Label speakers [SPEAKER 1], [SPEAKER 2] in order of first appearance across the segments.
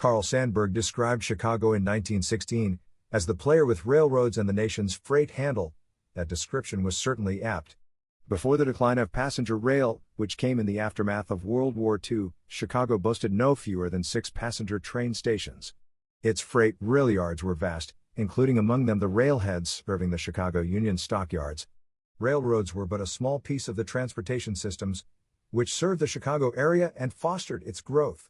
[SPEAKER 1] Carl Sandberg described Chicago in 1916 as the player with railroads and the nation's freight handle. That description was certainly apt. Before the decline of passenger rail, which came in the aftermath of World War II, Chicago boasted no fewer than 6 passenger train stations. Its freight railyards were vast, including among them the railheads serving the Chicago Union Stockyards. Railroads were but a small piece of the transportation systems, which served the Chicago area and fostered its growth.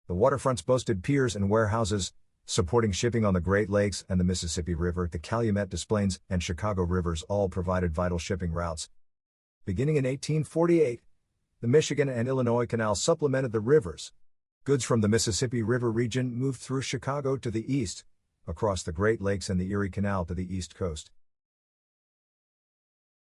[SPEAKER 1] The waterfronts boasted piers and warehouses, supporting shipping on the Great Lakes and the Mississippi River. The Calumet, Des Plaines, and Chicago rivers all provided vital shipping routes. Beginning in 1848, the Michigan and Illinois Canal supplemented the rivers. Goods from the Mississippi River region moved through Chicago to the east, across the Great Lakes and the Erie Canal to the east coast.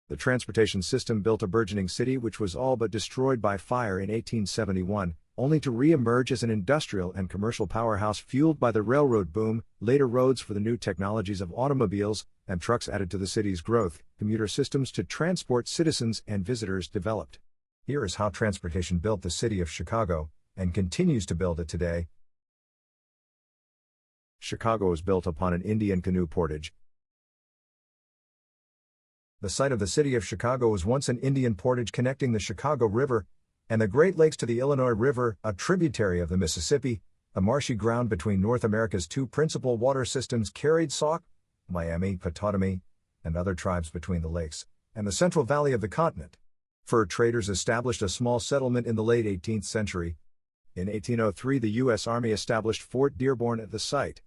[SPEAKER 1] The transportation system built a burgeoning city which was all but destroyed by fire in 1871, only to re-emerge as an industrial and commercial powerhouse fueled by the railroad boom. Later roads for the new technologies of automobiles and trucks added to the city's growth. Commuter systems to transport citizens and visitors developed. Here is how transportation built the city of Chicago, and continues to build it today. Chicago was built upon an Indian canoe portage. The site of the city of Chicago was once an Indian portage connecting the Chicago River and the Great Lakes to the Illinois River, a tributary of the Mississippi. The marshy ground between North America's 2 principal water systems carried Sauk, Miami, Potawatomi, and other tribes between the lakes and the Central Valley of the continent. Fur traders established a small settlement in the late 18th century. In 1803, the U.S. Army established Fort Dearborn at the site.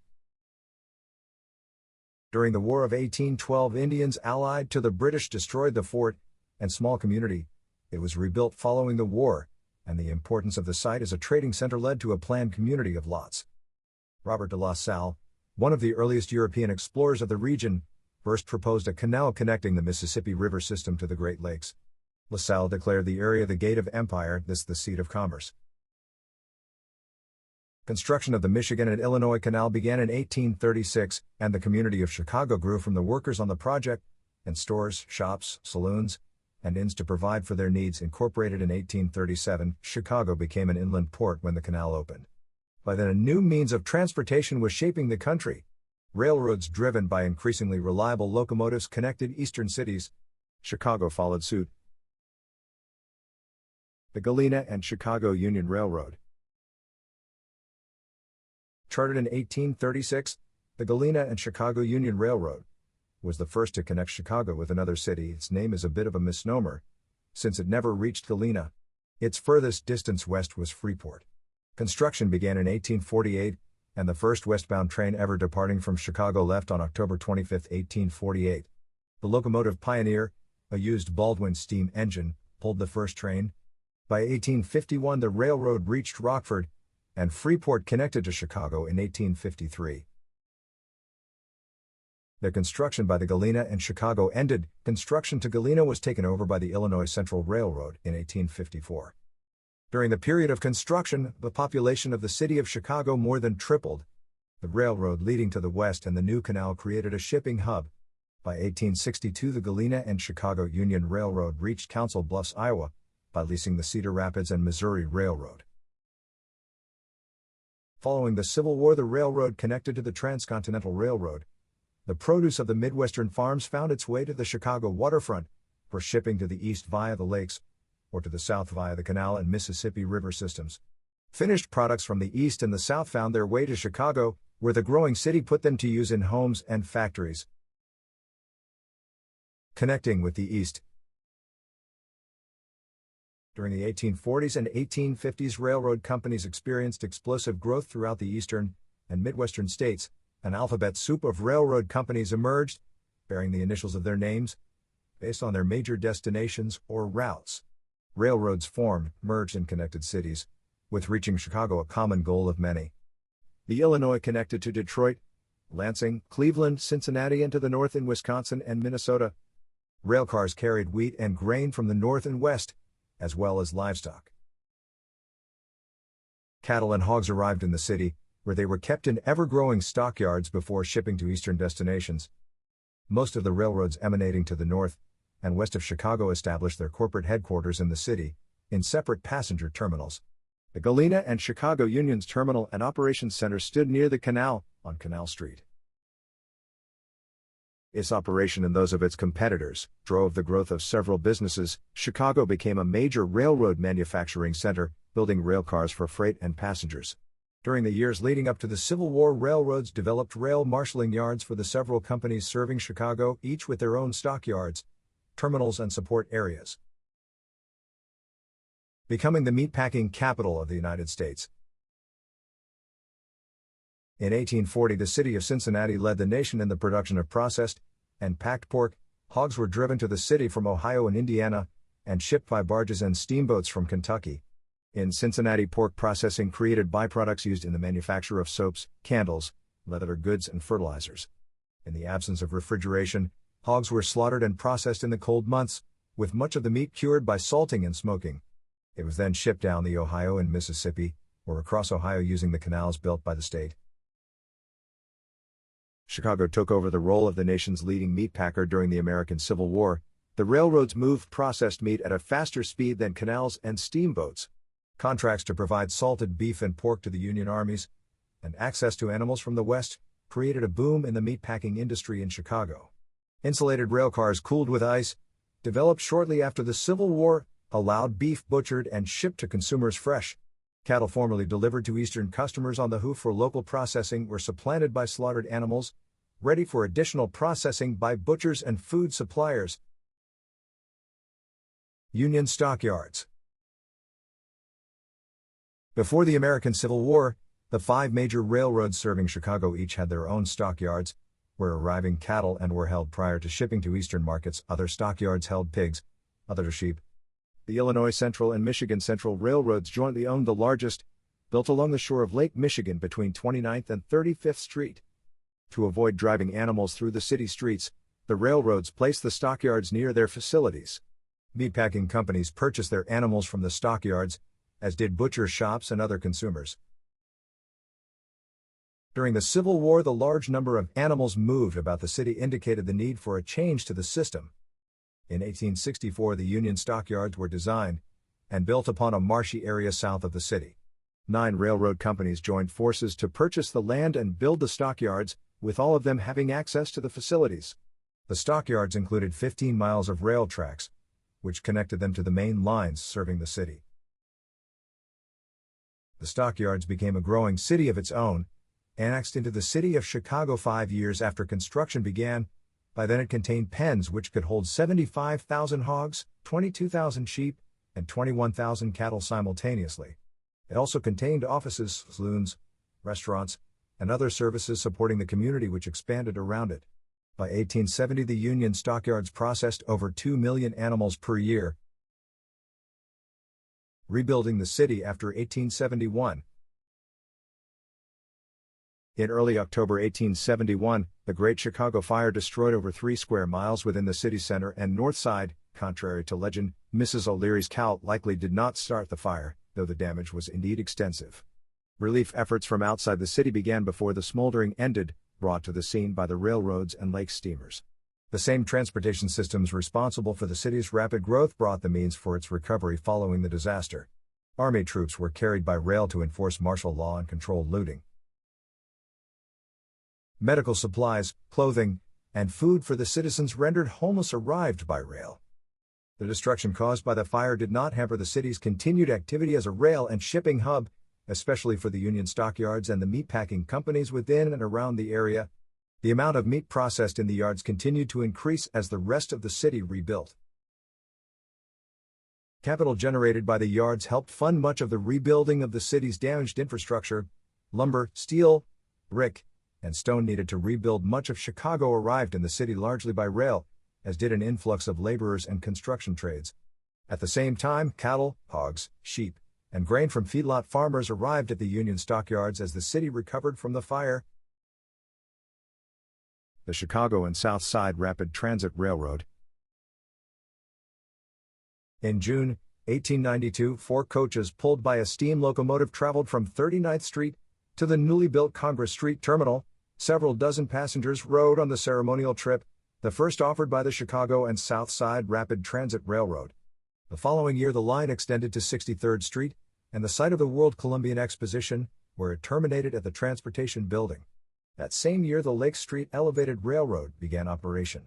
[SPEAKER 1] During the War of 1812, Indians allied to the British destroyed the fort and small community. It was rebuilt following the war, and the importance of the site as a trading center led to a planned community of lots. Robert de LaSalle, one of the earliest European explorers of the region, first proposed a canal connecting the Mississippi River system to the Great Lakes. LaSalle declared the area the Gate of Empire, this the seat of commerce. Construction of the Michigan and Illinois Canal began in 1836, and the community of Chicago grew from the workers on the project, and stores, shops, saloons, and inns to provide for their needs. Incorporated in 1837, Chicago became an inland port when the canal opened. By then a new means of transportation was shaping the country. Railroads driven by increasingly reliable locomotives connected eastern cities. Chicago followed suit. The Galena and Chicago Union Railroad. Chartered in 1836, the Galena and Chicago Union Railroad was the first to connect Chicago with another city. Its name is a bit of a misnomer, since it never reached Galena. Its furthest distance west was Freeport. Construction began in 1848, and the first westbound train ever departing from Chicago left on October 25, 1848. The locomotive Pioneer, a used Baldwin steam engine, pulled the first train. By 1851 the railroad reached Rockford, and Freeport connected to Chicago in 1853. The construction by the Galena and Chicago ended. Construction to Galena was taken over by the Illinois Central Railroad in 1854. During the period of construction, the population of the city of Chicago more than tripled. The railroad leading to the west and the new canal created a shipping hub. By 1862 the Galena and Chicago Union Railroad reached Council Bluffs, Iowa, by leasing the Cedar Rapids and Missouri Railroad. Following the Civil War the railroad connected to the Transcontinental Railroad. The produce of the Midwestern farms found its way to the Chicago waterfront, for shipping to the east via the lakes, or to the south via the Canal and Mississippi River systems. Finished products from the east and the south found their way to Chicago, where the growing city put them to use in homes and factories. Connecting with the east. During the 1840s and 1850s railroad companies experienced explosive growth throughout the eastern and midwestern states. An alphabet soup of railroad companies emerged, bearing the initials of their names, based on their major destinations or routes. Railroads formed, merged and connected cities, with reaching Chicago a common goal of many. The Illinois connected to Detroit, Lansing, Cleveland, Cincinnati and to the north in Wisconsin and Minnesota. Railcars carried wheat and grain from the north and west, as well as livestock. Cattle and hogs arrived in the city, where they were kept in ever-growing stockyards before shipping to eastern destinations. Most of the railroads emanating to the north and west of Chicago established their corporate headquarters in the city, in separate passenger terminals. The Galena and Chicago Union's Terminal and Operations Center stood near the Canal, on Canal Street. Its operation and those of its competitors drove the growth of several businesses. Chicago became a major railroad manufacturing center, building railcars for freight and passengers. During the years leading up to the Civil War, railroads developed rail marshaling yards for the several companies serving Chicago, each with their own stockyards, terminals and support areas. Becoming the meatpacking capital of the United States. In 1840, the city of Cincinnati led the nation in the production of processed and packed pork. Hogs were driven to the city from Ohio and Indiana, and shipped by barges and steamboats from Kentucky. In Cincinnati, pork processing created byproducts used in the manufacture of soaps, candles, leather goods, and fertilizers. In the absence of refrigeration, hogs were slaughtered and processed in the cold months, with much of the meat cured by salting and smoking. It was then shipped down the Ohio and Mississippi, or across Ohio using the canals built by the state. Chicago took over the role of the nation's leading meatpacker during the American Civil War. The railroads moved processed meat at a faster speed than canals and steamboats. Contracts to provide salted beef and pork to the Union armies, and access to animals from the West, created a boom in the meatpacking industry in Chicago. Insulated railcars cooled with ice, developed shortly after the Civil War, allowed beef butchered and shipped to consumers fresh. Cattle formerly delivered to Eastern customers on the hoof for local processing were supplanted by slaughtered animals, ready for additional processing by butchers and food suppliers. Union Stockyards. Before the American Civil War, the 5 major railroads serving Chicago each had their own stockyards, where arriving cattle and were held prior to shipping to Eastern markets. Other stockyards held pigs, other sheep. The Illinois Central and Michigan Central Railroads jointly owned the largest, built along the shore of Lake Michigan between 29th and 35th Street. To avoid driving animals through the city streets, the railroads placed the stockyards near their facilities. Meatpacking companies purchased their animals from the stockyards, as did butcher shops and other consumers. During the Civil War, the large number of animals moved about the city indicated the need for a change to the system. In 1864, the Union Stockyards were designed and built upon a marshy area south of the city. 9 railroad companies joined forces to purchase the land and build the stockyards, with all of them having access to the facilities. The stockyards included 15 miles of rail tracks, which connected them to the main lines serving the city. The stockyards became a growing city of its own, annexed into the city of Chicago 5 years after construction began. By then it contained pens which could hold 75,000 hogs, 22,000 sheep, and 21,000 cattle simultaneously. It also contained offices, saloons, restaurants, and other services supporting the community which expanded around it. By 1870, the Union Stockyards processed over 2 million animals per year. Rebuilding the city after 1871. In early October 1871, the Great Chicago Fire destroyed over 3 square miles within the city center and north side. Contrary to legend, Mrs. O'Leary's cow likely did not start the fire, though the damage was indeed extensive. Relief efforts from outside the city began before the smoldering ended, brought to the scene by the railroads and lake steamers. The same transportation systems responsible for the city's rapid growth brought the means for its recovery following the disaster. Army troops were carried by rail to enforce martial law and control looting. Medical supplies, clothing, and food for the citizens rendered homeless arrived by rail. The destruction caused by the fire did not hamper the city's continued activity as a rail and shipping hub, especially for the Union Stockyards and the meatpacking companies within and around the area. The amount of meat processed in the yards continued to increase as the rest of the city rebuilt. Capital generated by the yards helped fund much of the rebuilding of the city's damaged infrastructure. Lumber, steel, brick, and stone needed to rebuild much of Chicago arrived in the city largely by rail, as did an influx of laborers and construction trades. At the same time, cattle, hogs, sheep, and grain from feedlot farmers arrived at the Union Stockyards as the city recovered from the fire. The Chicago and South Side Rapid Transit Railroad. In June 1892, 4 coaches pulled by a steam locomotive traveled from 39th Street to the newly built Congress Street Terminal. Several dozen passengers rode on the ceremonial trip, the first offered by the Chicago and South Side Rapid Transit Railroad. The following year the line extended to 63rd Street, and the site of the World Columbian Exposition, where it terminated at the Transportation Building. That same year, the Lake Street Elevated Railroad began operation.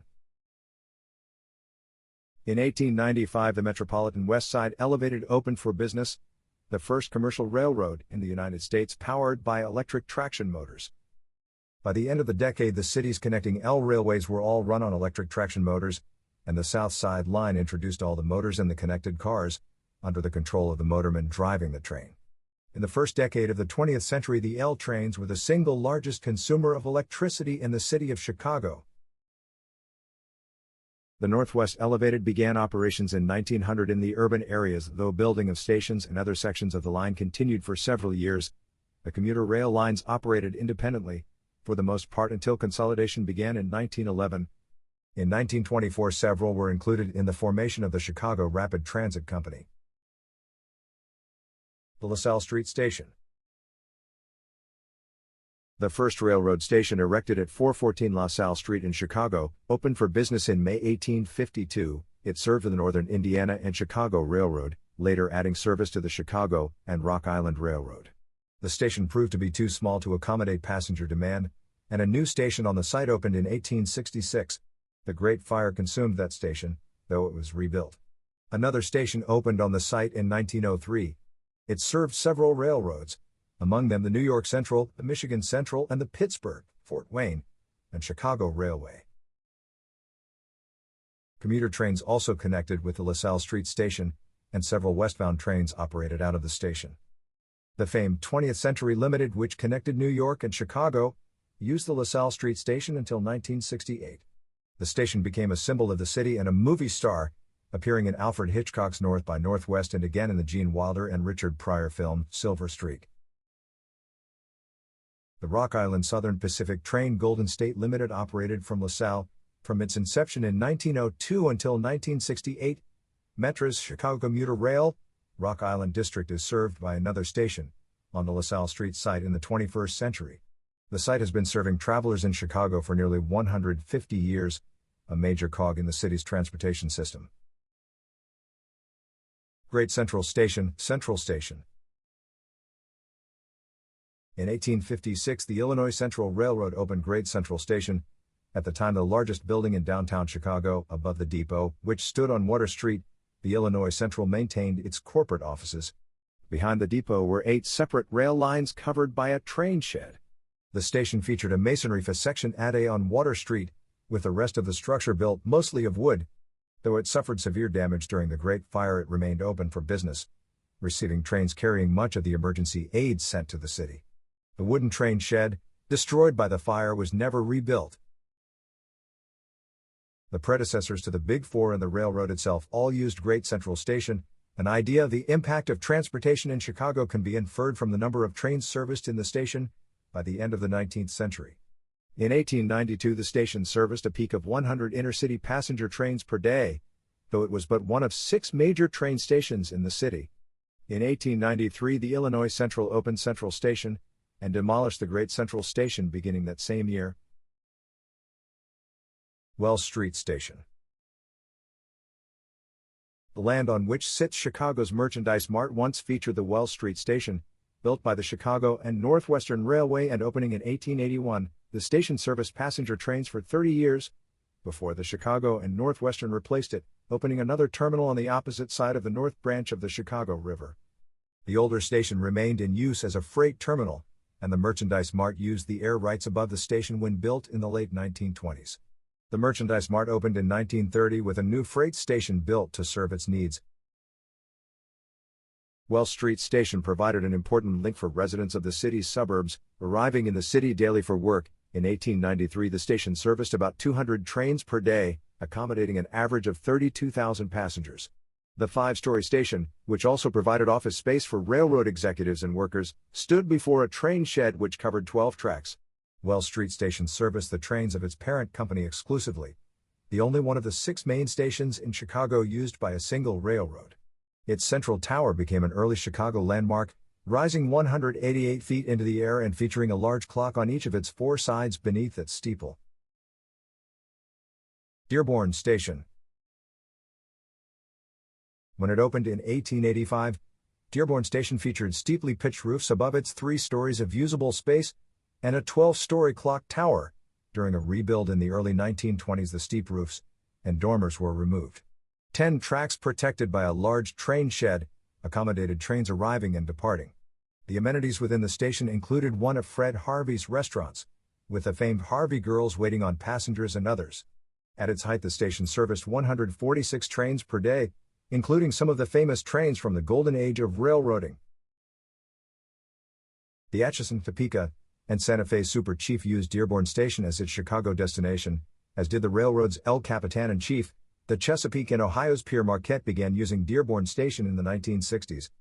[SPEAKER 1] In 1895, the Metropolitan West Side Elevated opened for business, the first commercial railroad in the United States powered by electric traction motors. By the end of the decade, the city's connecting L railways were all run on electric traction motors, and the South Side Line introduced all the motors in the connected cars, under the control of the motorman driving the train. In the first decade of the 20th century, the L trains were the single largest consumer of electricity in the city of Chicago. The Northwest Elevated began operations in 1900 in the urban areas, though building of stations and other sections of the line continued for several years. The commuter rail lines operated independently, for the most part until consolidation began in 1911. In 1924, several were included in the formation of the Chicago Rapid Transit Company. The LaSalle Street Station. The first railroad station, erected at 414 LaSalle Street in Chicago, opened for business in May 1852. It served the Northern Indiana and Chicago Railroad, later adding service to the Chicago and Rock Island Railroad. The station proved to be too small to accommodate passenger demand, and a new station on the site opened in 1866. The Great Fire consumed that station, though it was rebuilt. Another station opened on the site in 1903. It served several railroads, among them the New York Central, the Michigan Central, and the Pittsburgh, Fort Wayne, and Chicago Railway. Commuter trains also connected with the LaSalle Street Station, and several westbound trains operated out of the station. The famed 20th Century Limited, which connected New York and Chicago, used the LaSalle Street Station until 1968. The station became a symbol of the city and a movie star, appearing in Alfred Hitchcock's North by Northwest and again in the Gene Wilder and Richard Pryor film Silver Streak. The Rock Island Southern Pacific Train Golden State Limited operated from LaSalle, from its inception in 1902 until 1968. Metra's Chicago Commuter Rail, Rock Island District is served by another station, on the LaSalle Street site in the 21st century. The site has been serving travelers in Chicago for nearly 150 years, a major cog in the city's transportation system. Great Central Station, Central Station. In 1856, the Illinois Central Railroad opened Great Central Station, at the time the largest building in downtown Chicago, above the depot, which stood on Water Street. The Illinois Central maintained its corporate offices. Behind the depot were 8 separate rail lines covered by a train shed. The station featured a masonry section adé on Water Street, with the rest of the structure built mostly of wood. Though it suffered severe damage during the Great Fire, it remained open for business, receiving trains carrying much of the emergency aid sent to the city. The wooden train shed, destroyed by the fire, was never rebuilt. The predecessors to the Big Four and the railroad itself all used Great Central Station. An idea of the impact of transportation in Chicago can be inferred from the number of trains serviced in the station by the end of the 19th century. In 1892, the station serviced a peak of 100 intercity passenger trains per day, though it was but one of 6 major train stations in the city. In 1893, the Illinois Central opened Central Station, and demolished the Great Central Station beginning that same year. Wells Street Station. The land on which sits Chicago's Merchandise Mart once featured the Wells Street Station, built by the Chicago and Northwestern Railway and opening in 1881. The station serviced passenger trains for 30 years, before the Chicago and Northwestern replaced it, opening another terminal on the opposite side of the North Branch of the Chicago River. The older station remained in use as a freight terminal, and the Merchandise Mart used the air rights above the station when built in the late 1920s. The Merchandise Mart opened in 1930 with a new freight station built to serve its needs. Wells Street Station provided an important link for residents of the city's suburbs, arriving in the city daily for work. In 1893, the station serviced about 200 trains per day, accommodating an average of 32,000 passengers. The 5-story station, which also provided office space for railroad executives and workers, stood before a train shed which covered 12 tracks. Wells Street Station serviced the trains of its parent company exclusively, the only one of the 6 main stations in Chicago used by a single railroad. Its central tower became an early Chicago landmark, rising 188 feet into the air and featuring a large clock on each of its 4 sides beneath its steeple. Dearborn Station. When it opened in 1885, Dearborn Station featured steeply pitched roofs above its 3 stories of usable space and a 12-story clock tower. During a rebuild in the early 1920s, the steep roofs and dormers were removed. 10 tracks protected by a large train shed accommodated trains arriving and departing. The amenities within the station included one of Fred Harvey's restaurants, with the famed Harvey girls waiting on passengers and others. At its height, the station serviced 146 trains per day, including some of the famous trains from the golden age of railroading. The Atchison, Topeka, and Santa Fe Super Chief used Dearborn Station as its Chicago destination, as did the railroad's El Capitan in Chief. The Chesapeake and Ohio's Pierre Marquette began using Dearborn Station in the 1960s.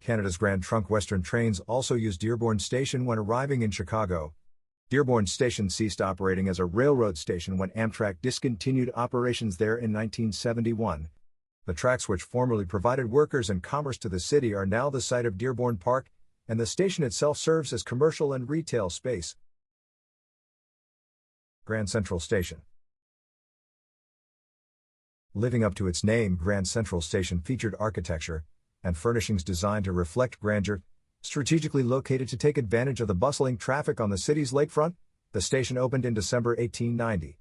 [SPEAKER 1] Canada's Grand Trunk Western trains also used Dearborn Station when arriving in Chicago. Dearborn Station ceased operating as a railroad station when Amtrak discontinued operations there in 1971. The tracks which formerly provided workers and commerce to the city are now the site of Dearborn Park, and the station itself serves as commercial and retail space. Grand Central Station. Living up to its name, Grand Central Station featured architecture and furnishings designed to reflect grandeur. Strategically located to take advantage of the bustling traffic on the city's lakefront, the station opened in December 1890.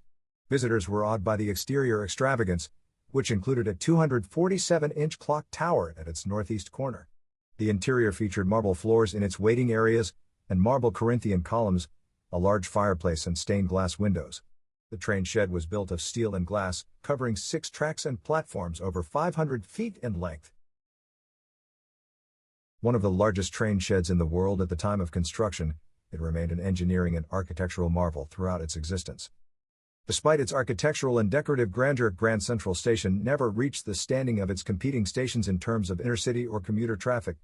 [SPEAKER 1] Visitors were awed by the exterior extravagance, which included a 247-inch clock tower at its northeast corner. The interior featured marble floors in its waiting areas and marble Corinthian columns, a large fireplace and stained glass windows. The train shed was built of steel and glass, covering 6 tracks and platforms over 500 feet in length. One of the largest train sheds in the world at the time of construction, it remained an engineering and architectural marvel throughout its existence. Despite its architectural and decorative grandeur, Grand Central Station never reached the standing of its competing stations in terms of intercity or commuter traffic.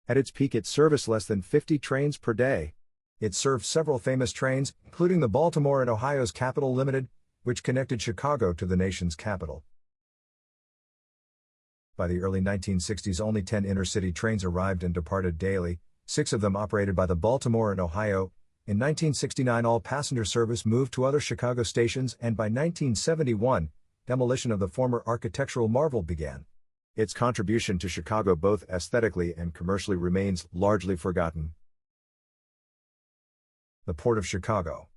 [SPEAKER 1] At its peak, it serviced less than 50 trains per day. It served several famous trains, including the Baltimore and Ohio's Capital Limited, which connected Chicago to the nation's capital. By the early 1960s, only 10 intercity trains arrived and departed daily, 6 of them operated by the Baltimore and Ohio. In 1969, all passenger service moved to other Chicago stations, and by 1971, demolition of the former architectural marvel began. Its contribution to Chicago, both aesthetically and commercially, remains largely forgotten. The Port of Chicago.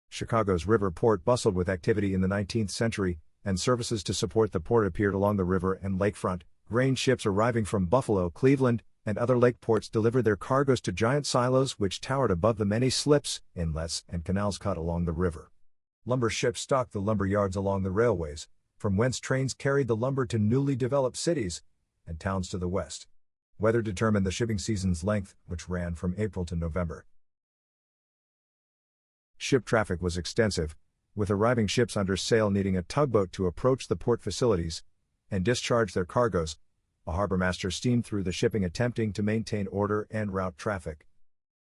[SPEAKER 1] Chicago's river port bustled with activity in the 19th century, and services to support the port appeared along the river and lakefront. Grain ships arriving from Buffalo, Cleveland, and other lake ports delivered their cargoes to giant silos which towered above the many slips, inlets, and canals cut along the river. Lumber ships stocked the lumber yards along the railways, from whence trains carried the lumber to newly developed cities and towns to the west. Weather determined the shipping season's length, which ran from April to November. Ship traffic was extensive, with arriving ships under sail needing a tugboat to approach the port facilities and discharge their cargoes. A harbor master steamed through the shipping attempting to maintain order and route traffic.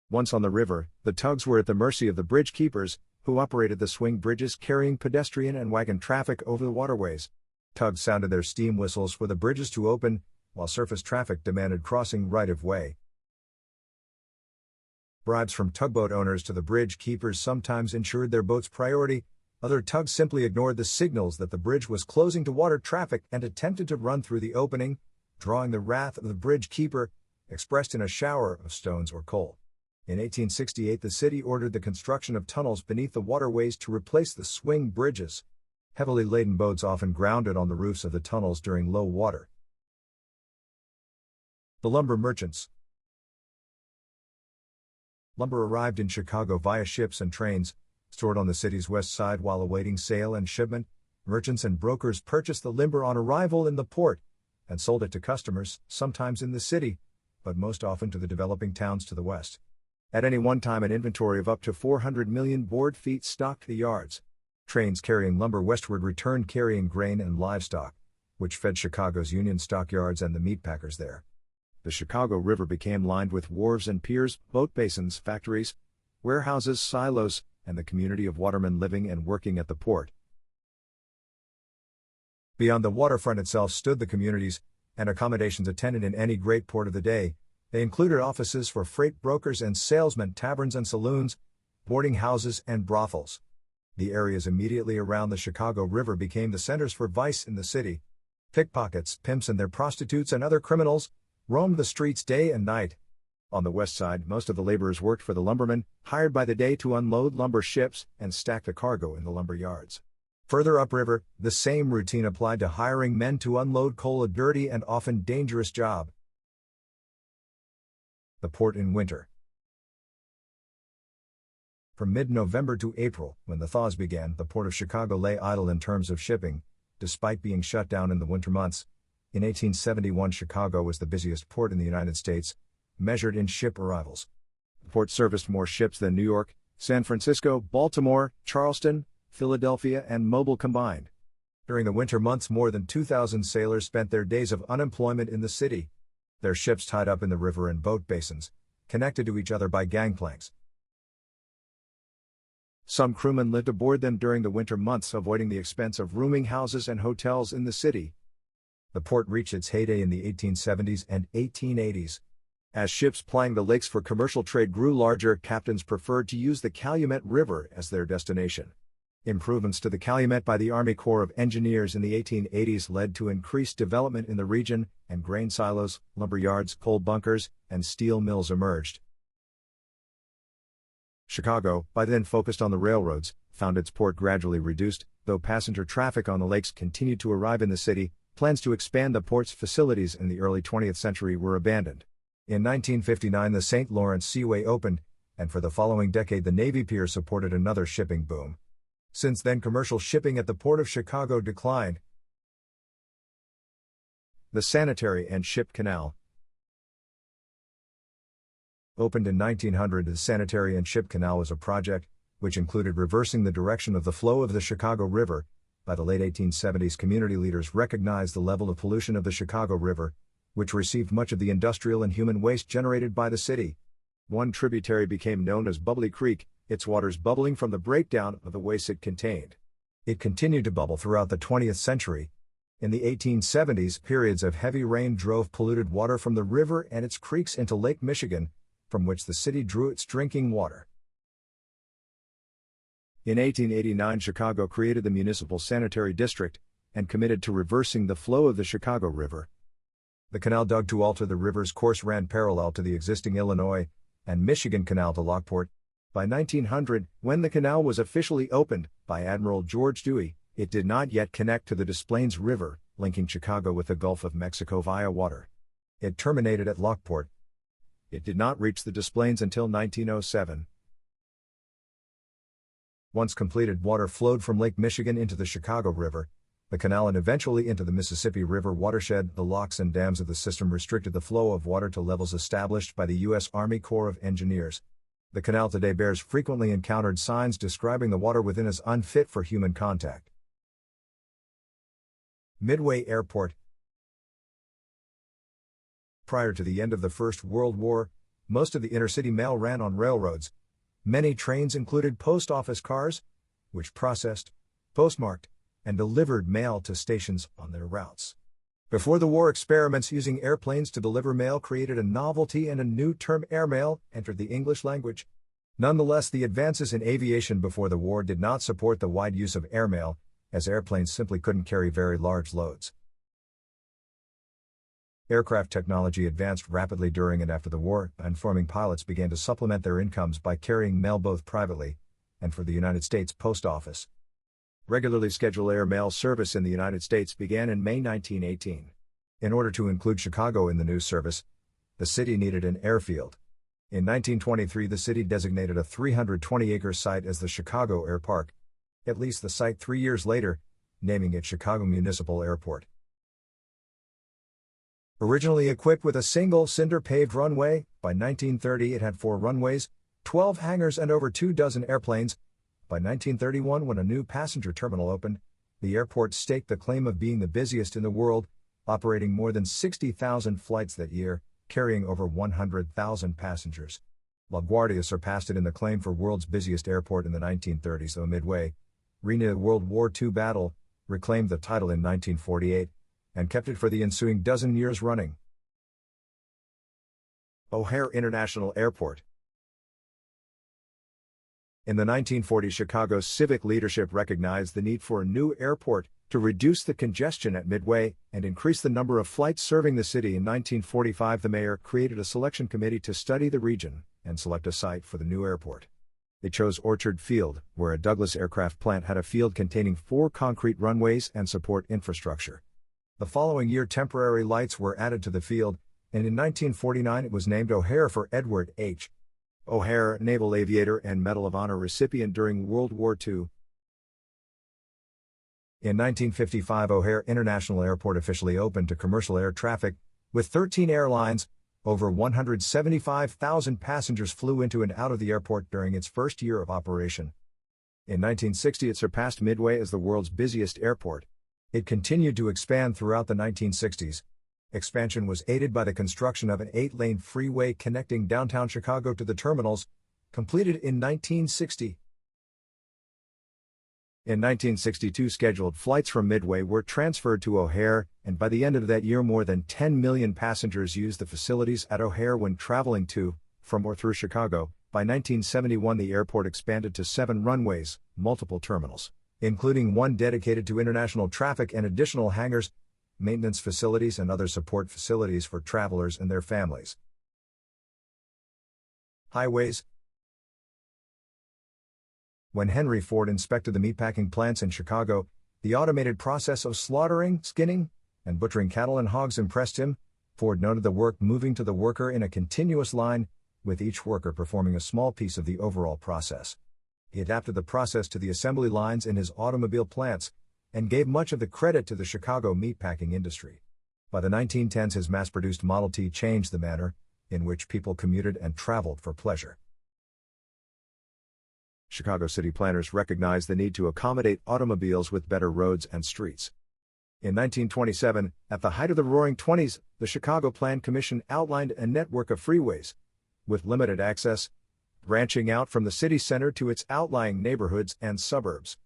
[SPEAKER 1] Once on the river, the tugs were at the mercy of the bridge keepers, who operated the swing bridges carrying pedestrian and wagon traffic over the waterways. Tugs sounded their steam whistles for the bridges to open, while surface traffic demanded crossing right-of-way. Bribes from tugboat owners to the bridge keepers sometimes ensured their boat's priority. Other tugs simply ignored the signals that the bridge was closing to water traffic and attempted to run through the opening, drawing the wrath of the bridge keeper, expressed in a shower of stones or coal. In 1868, the city ordered the construction of tunnels beneath the waterways to replace the swing bridges. Heavily laden boats often grounded on the roofs of the tunnels during low water. The lumber merchants. Lumber arrived in Chicago via ships and trains, stored on the city's west side while awaiting sale and shipment. Merchants and brokers purchased the lumber on arrival in the port and sold it to customers, sometimes in the city, but most often to the developing towns to the west. At any one time, an inventory of up to 400 million board feet stocked the yards. Trains carrying lumber westward returned carrying grain and livestock, which fed Chicago's Union Stockyards and the meatpackers there. The Chicago River became lined with wharves and piers, boat basins, factories, warehouses, silos, and the community of watermen living and working at the port. Beyond the waterfront itself stood the communities and accommodations attendant in any great port of the day. They included offices for freight brokers and salesmen, taverns and saloons, boarding houses and brothels. The areas immediately around the Chicago River became the centers for vice in the city. Pickpockets, pimps and their prostitutes and other criminals roamed the streets day and night. On the west side, most of the laborers worked for the lumbermen, hired by the day to unload lumber ships and stack the cargo in the lumber yards. Further upriver, the same routine applied to hiring men to unload coal, a dirty and often dangerous job. The port in winter. From mid-November to April, when the thaws began, the port of Chicago lay idle in terms of shipping, despite being shut down in the winter months. In 1871, Chicago was the busiest port in the United States, measured in ship arrivals. The port serviced more ships than New York, San Francisco, Baltimore, Charleston, Philadelphia, and Mobile combined. During the winter months, more than 2,000 sailors spent their days of unemployment in the city. Their ships tied up in the river and boat basins, connected to each other by gangplanks. Some crewmen lived aboard them during the winter months, avoiding the expense of rooming houses and hotels in the city. The port reached its heyday in the 1870s and 1880s. As ships plying the lakes for commercial trade grew larger, captains preferred to use the Calumet River as their destination. Improvements to the Calumet by the Army Corps of Engineers in the 1880s led to increased development in the region, and grain silos, lumber yards, coal bunkers, and steel mills emerged. Chicago, by then focused on the railroads, found its port gradually reduced, though passenger traffic on the lakes continued to arrive in the city. Plans to expand the port's facilities in the early 20th century were abandoned. In 1959, the St. Lawrence Seaway opened, and for the following decade the Navy Pier supported another shipping boom. Since then, commercial shipping at the Port of Chicago declined. The Sanitary and Ship Canal. Opened in 1900, the Sanitary and Ship Canal was a project which included reversing the direction of the flow of the Chicago River. By the late 1870s, community leaders recognized the level of pollution of the Chicago River, which received much of the industrial and human waste generated by the city. One tributary became known as Bubbly Creek, its waters bubbling from the breakdown of the waste it contained. It continued to bubble throughout the 20th century. In the 1870s, periods of heavy rain drove polluted water from the river and its creeks into Lake Michigan, from which the city drew its drinking water. In 1889, Chicago created the Municipal Sanitary District and committed to reversing the flow of the Chicago River. The canal dug to alter the river's course ran parallel to the existing Illinois and Michigan Canal to Lockport. By 1900, when the canal was officially opened by Admiral George Dewey, it did not yet connect to the Des Plaines River, linking Chicago with the Gulf of Mexico via water. It terminated at Lockport. It did not reach the Des Plaines until 1907. Once completed, water flowed from Lake Michigan into the Chicago River, the canal, and eventually into the Mississippi River watershed. The locks and dams of the system restricted the flow of water to levels established by the U.S. Army Corps of Engineers. The canal today bears frequently encountered signs describing the water within as unfit for human contact. Midway Airport. Prior to the end of the First World War, most of the intercity mail ran on railroads. Many trains included post office cars, which processed, postmarked, and delivered mail to stations on their routes. Before the war, experiments using airplanes to deliver mail created a novelty, and a new term, airmail, entered the English language. Nonetheless, the advances in aviation before the war did not support the wide use of airmail, as airplanes simply couldn't carry very large loads. Aircraft technology advanced rapidly during and after the war, and informing pilots began to supplement their incomes by carrying mail both privately and for the United States Post Office. Regularly scheduled air mail service in the United States began in May 1918. In order to include Chicago in the new service, the city needed an airfield. In 1923, the city designated a 320-acre site as the Chicago Air Park. It leased the site 3 years later, naming it Chicago Municipal Airport. Originally equipped with a single cinder-paved runway, by 1930 it had 4 runways, 12 hangars and over 2 dozen airplanes. By 1931, when a new passenger terminal opened, the airport staked the claim of being the busiest in the world, operating more than 60,000 flights that year, carrying over 100,000 passengers. LaGuardia surpassed it in the claim for world's busiest airport in the 1930s, though Midway, renamed the World War II battle, reclaimed the title in 1948, and kept it for the ensuing dozen years running. O'Hare International Airport. In the 1940s, Chicago's civic leadership recognized the need for a new airport To reduce the congestion at Midway and increase the number of flights serving the city in 1945, the mayor created a selection committee to study the region and select a site for the new airport. They chose Orchard Field, where a Douglas aircraft plant had a field containing 4 concrete runways and support infrastructure. The following year, temporary lights were added to the field, and in 1949 it was named O'Hare for Edward H. O'Hare, naval aviator and Medal of Honor recipient during World War II. In 1955, O'Hare International Airport officially opened to commercial air traffic, with 13 airlines. Over 175,000 passengers flew into and out of the airport during its first year of operation. In 1960, it surpassed Midway as the world's busiest airport. It continued to expand throughout the 1960s. Expansion was aided by the construction of an 8-lane freeway connecting downtown Chicago to the terminals, completed in 1960. In 1962, scheduled flights from Midway were transferred to O'Hare, and by the end of that year more than 10 million passengers used the facilities at O'Hare when traveling to, from or through Chicago. By 1971, the airport expanded to 7 runways, multiple terminals, including one dedicated to international traffic, and additional hangars, maintenance facilities and other support facilities for travelers and their families. Highways. When Henry Ford inspected the meatpacking plants in Chicago, the automated process of slaughtering, skinning, and butchering cattle and hogs impressed him. Ford noted the work moving to the worker in a continuous line, with each worker performing a small piece of the overall process. He adapted the process to the assembly lines in his automobile plants, and gave much of the credit to the Chicago meatpacking industry. By the 1910s, his mass-produced Model T changed the manner in which people commuted and traveled for pleasure. Chicago city planners recognized the need to accommodate automobiles with better roads and streets. In 1927, at the height of the Roaring Twenties, the Chicago Plan Commission outlined a network of freeways, with limited access, branching out from the city center to its outlying neighborhoods and suburbs.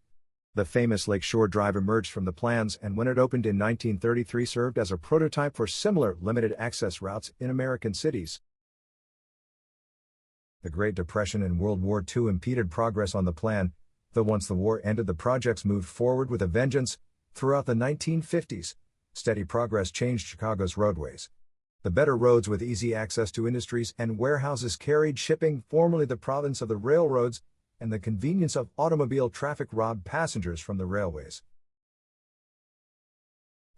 [SPEAKER 1] The famous Lakeshore Drive emerged from the plans, and when it opened in 1933 served as a prototype for similar limited access routes in American cities. The Great Depression and World War II impeded progress on the plan, though once the war ended the projects moved forward with a vengeance. Throughout the 1950s, steady progress changed Chicago's roadways. The better roads with easy access to industries and warehouses carried shipping, formerly the province of the railroads, and the convenience of automobile traffic robbed passengers from the railways.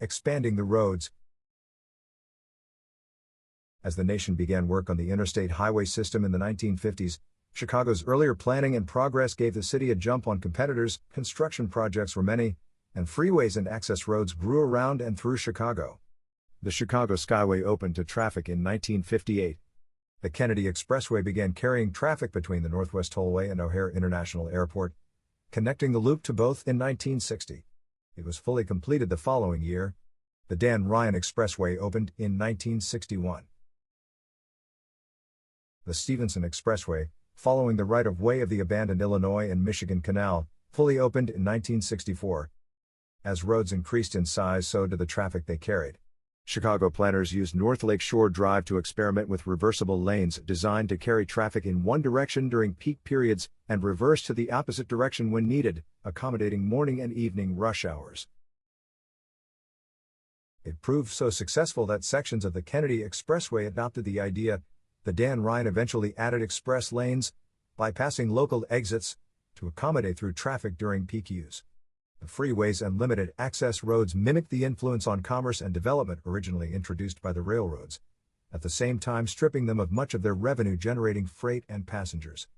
[SPEAKER 1] Expanding the roads. As the nation began work on the interstate highway system in the 1950s, Chicago's earlier planning and progress gave the city a jump on competitors. Construction projects were many, and freeways and access roads grew around and through Chicago. The Chicago Skyway opened to traffic in 1958. The Kennedy Expressway began carrying traffic between the Northwest Tollway and O'Hare International Airport, connecting the loop to both in 1960. It was fully completed the following year. The Dan Ryan Expressway opened in 1961. The Stevenson Expressway, following the right-of-way of the abandoned Illinois and Michigan Canal, fully opened in 1964. As roads increased in size, so did the traffic they carried. Chicago planners used North Lakeshore Drive to experiment with reversible lanes designed to carry traffic in one direction during peak periods and reverse to the opposite direction when needed, accommodating morning and evening rush hours. It proved so successful that sections of the Kennedy Expressway adopted the idea. The Dan Ryan eventually added express lanes, bypassing local exits, to accommodate through traffic during peak use. The freeways and limited access roads mimicked the influence on commerce and development originally introduced by the railroads, at the same time stripping them of much of their revenue-generating freight and passengers.